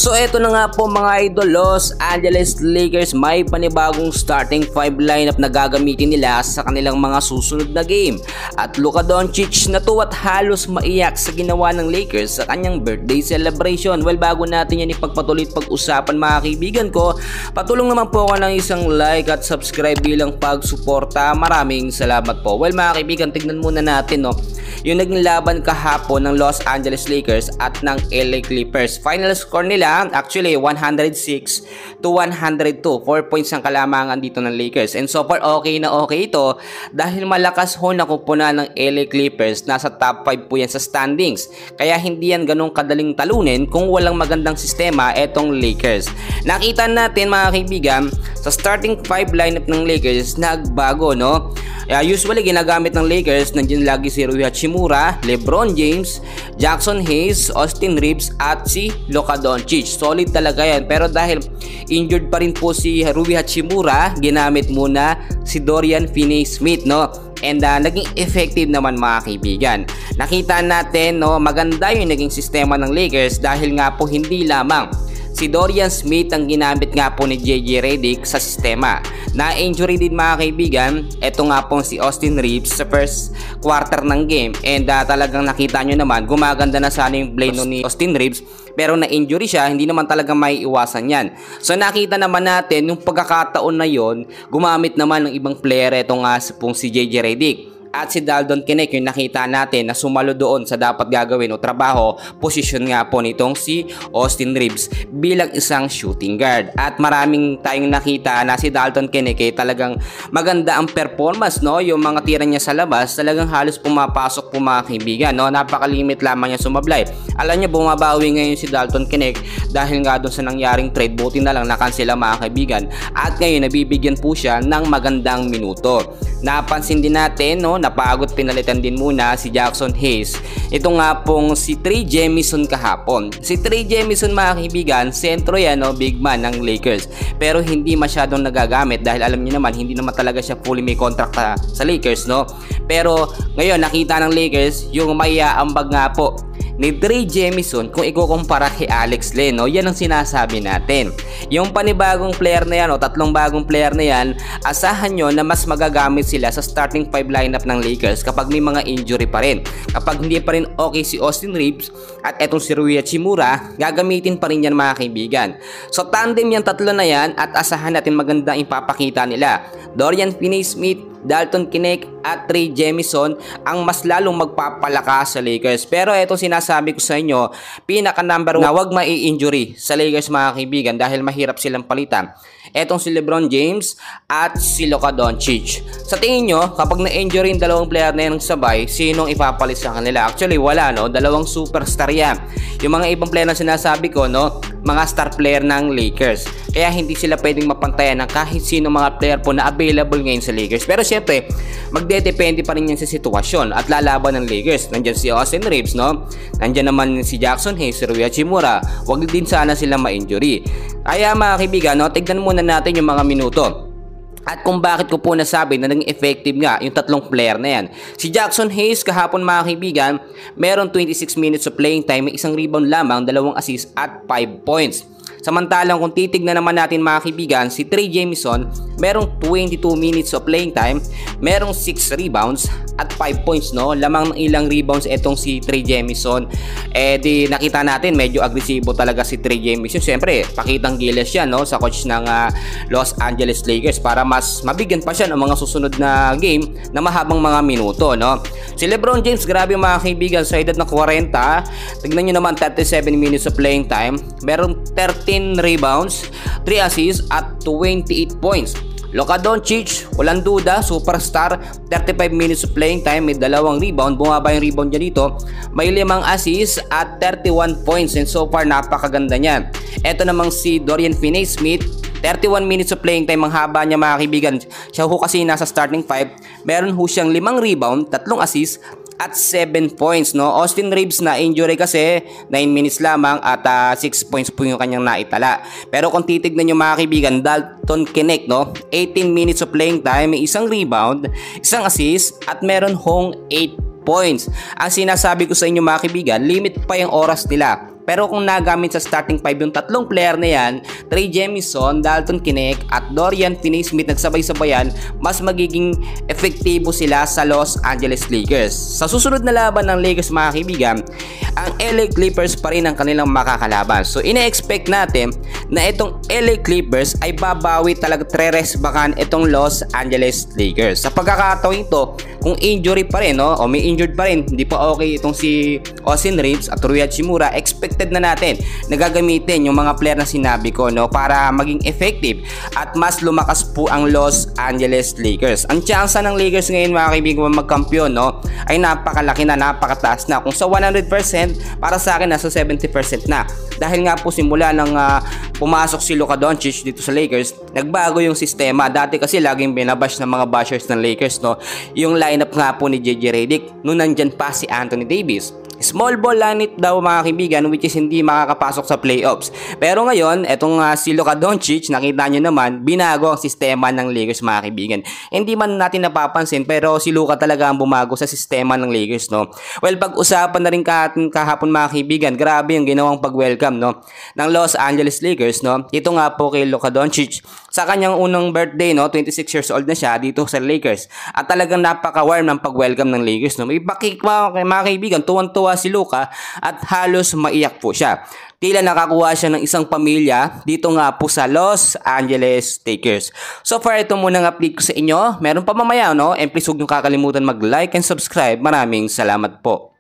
So eto na nga po mga idol, Los Angeles Lakers may panibagong starting 5 lineup na gagamitin nila sa kanilang mga susunod na game. At Luka Doncic natuwa't halos maiyak sa ginawa ng Lakers sa kanyang birthday celebration. Well, bago natin yan ipagpatuloy at pag-usapan mga kaibigan ko, patulong naman po ako ng isang like at subscribe bilang pagsuporta. Maraming salamat po. Well mga kaibigan, tignan muna natin yung naging laban kahapon ng Los Angeles Lakers at ng LA Clippers. Final score nila actually 106-102. 4 points ang kalamangan dito ng Lakers. And so far okay na okay ito dahil malakas ho na kupunan ng LA Clippers. Nasa top 5 po yan sa standings. Kaya hindi yan ganun kadaling talunin kung walang magandang sistema etong Lakers. Nakita natin mga kaibigan sa starting 5 lineup ng Lakers nagbago, no? Usually ginagamit ng Lakers, nandiyan lagi si Rui Hachimura, LeBron James, Jackson Hayes, Austin Reeves at si Luka Doncic. Solid talaga yan. Pero dahil injured pa rin po si Rui Hachimura, ginamit muna si Dorian Finney-Smith, no? And naging effective naman mga kaibigan. Nakita natin, no, maganda yung naging sistema ng Lakers dahil nga po hindi lamang si Dorian Smith ang ginamit nga po ni JJ Redick sa sistema. Na-injury din mga kaibigan, eto nga po si Austin Reeves sa first quarter ng game. And talagang nakita nyo naman, gumaganda na sana yung play ni Austin Reeves. Pero na-injury siya, hindi naman talaga may iwasan yan. So nakita naman natin, yung pagkakataon na yon, gumamit naman ng ibang player. Eto nga pong si JJ Redick. At si Dalton Knecht, yung nakita natin na sumalo doon sa dapat gagawin o trabaho, posisyon nga po nitong si Austin Reeves bilang isang shooting guard. At maraming tayong nakita na si Dalton Knecht talagang maganda ang performance, no? Yung mga tira niya sa labas talagang halos pumapasok po mga kaibigan, no? Napakalimit lamang niya sumablay. Alam niyo, bumabawi ngayon si Dalton Knecht dahil nga doon sa nangyaring trade. Buti na lang nakansela mga kaibigan. At ngayon nabibigyan po siya ng magandang minuto. Napansin din natin, no, napagod, pinalitan din muna si Jackson Hayes. Ito nga pong si Trey Jemison kahapon. Si Trey Jemison mga kaibigan, sentro yan, no, big man ng Lakers. Pero hindi masyadong nagagamit dahil alam niyo naman, hindi naman talaga siya fully may contract sa Lakers, no. Pero ngayon nakita ng Lakers yung may ambag nga po ni Trey Jemison kung ikukumpara kay Alex Len, no? Yan ang sinasabi natin. Yung panibagong player na yan o tatlong bagong player na yan, asahan nyo na mas magagamit sila sa starting 5 lineup ng Lakers kapag may mga injury pa rin. Kapag hindi pa rin okay si Austin Reeves at etong si Rui Hachimura, gagamitin pa rin yan mga kaibigan. So tandem yan tatlo na yan at asahan natin magandang ipapakita nila. Dorian Finney-Smith, Dalton Knecht at Trey Jemison ang mas lalong magpapalakas sa Lakers. Pero itong sinasabi ko sa inyo, pinaka number 1 na wag mai-injury sa Lakers mga kaibigan dahil mahirap silang palitan. Etong si LeBron James at si Luka Doncic. Sa tingin nyo, kapag na-injury yung dalawang player na yan sabay, sinong ipapalit sa kanila? Actually wala, no? Dalawang superstar yan. Yung mga ibang player na sinasabi ko, no, mga star player ng Lakers. Kaya hindi sila pwedeng mapantayan ng kahit sino mga player po na available ngayon sa Lakers. Pero syempre, magdedepende pa rin yan sa sitwasyon at lalaban ng Lakers. Nandyan si Austin Reeves, no? Nandyan naman si Jackson Hayes, si Rui Hachimura. Huwag din sana sila ma-injury. Kaya mga kaibigan, no, tignan muna natin yung mga minuto. At kung bakit ko po nasabi na naging effective nga yung tatlong player na yan. Si Jackson Hayes kahapon mga kaibigan, meron 26 minutes of playing time, may isang rebound lamang, 2 assists at 5 points. Samantalang kung titignan naman natin mga kaibigan, si Trey Jemison, merong 22 minutes of playing time, merong 6 rebounds at 5 points, no? Lamang ng ilang rebounds etong si Trey Jemison. Di nakita natin medyo agresibo talaga si Trey Jemison. Siyempre, pakitang gilas siya, no, sa coach ng Los Angeles Lakers para mas mabigyan pa siya ng mga susunod na game na mahabang mga minuto, no? Si LeBron James, grabe mga kaibigan, sa edad na 40, tignan nyo naman 37 minutes of playing time, merong 13 rebounds, 3 assists at 28 points. Luka Doncic, walang duda, superstar, 35 minutes of playing time, may 2 rebound, bumaba yung rebound niya dito, may 5 assists at 31 points, and so far napakaganda niyan. Ito namang si Dorian Finney-Smith, 31 minutes of playing time, ang haba niya mga kaibigan. Siya ho kasi nasa starting 5, meron ho siyang 5 rebound, 3 assists at 7 points, no? Austin Reeves na injury kasi 9 minutes lamang at 6 points po yung kanyang naitala. Pero kung titignan nyo mga kaibigan, Dalton Knecht, no, 18 minutes of playing time, may 1 rebound, 1 assist at meron hong 8 points. Ang sinasabi ko sa inyo mga kaibigan, limit pa yung oras nila Pero kung nagamit sa starting 5 yung tatlong player na yan, Trey Jemison, Dalton Knecht at Dorian Finney-Smith nagsabay-sabayan, mas magiging efektibo sila sa Los Angeles Lakers. Sa susunod na laban ng Lakers mga kaibigan, ang LA Clippers pa rin ang kanilang makakalaban. So ine-expect natin na itong LA Clippers ay babawi talaga, tre-resbakan itong Los Angeles Lakers. Sa pagkakataon ito, kung injury pa rin, no, o may injured pa rin, hindi pa okay itong si Austin Reeves at Rui Hachimura, expected na natin na gagamitin yung mga player na sinabi ko, no, para maging effective at mas lumakas po ang Los Angeles Lakers. Ang tsansa ng Lakers ngayon mga kaibigan magkampiyon, no, ay napakalaki na, napakataas na. Kung sa 100%, para sa akin nasa 70% na. Dahil nga po simula nang pumasok si Luka Doncic dito sa Lakers, nagbago yung sistema. Dati kasi laging binabash ng mga bashers ng Lakers, no, yung lineup nga po ni JJ Redick nung nandyan pa si Anthony Davis. Small ball lineup daw mga kaibigan, which is hindi makakapasok sa playoffs. Pero ngayon, etong si Luka Doncic, nakita nyo naman, binago ang sistema ng Lakers mga kaibigan. Hindi man natin napapansin, pero si Luka talaga ang bumago sa sistema ng Lakers, no. Well, pag-usapan na rin kahapon mga kaibigan, grabe yung ginawang pag-welcome, no, ng Los Angeles Lakers, no. Ito nga po kay Luka Doncic, sa kanyang unang birthday, no, 26 years old na siya dito sa Lakers. At talagang napaka-warm ng pag-welcome ng Lakers, no. May mga kaibigan, tuwan-tuwa si Luka at halos maiyak po siya. Tila nakakuha siya ng isang pamilya dito nga po sa Los Angeles Lakers. So far, ito muna ang update ko sa inyo. Meron pa mamaya, no? And please huwag niyo kakalimutan mag-like and subscribe. Maraming salamat po.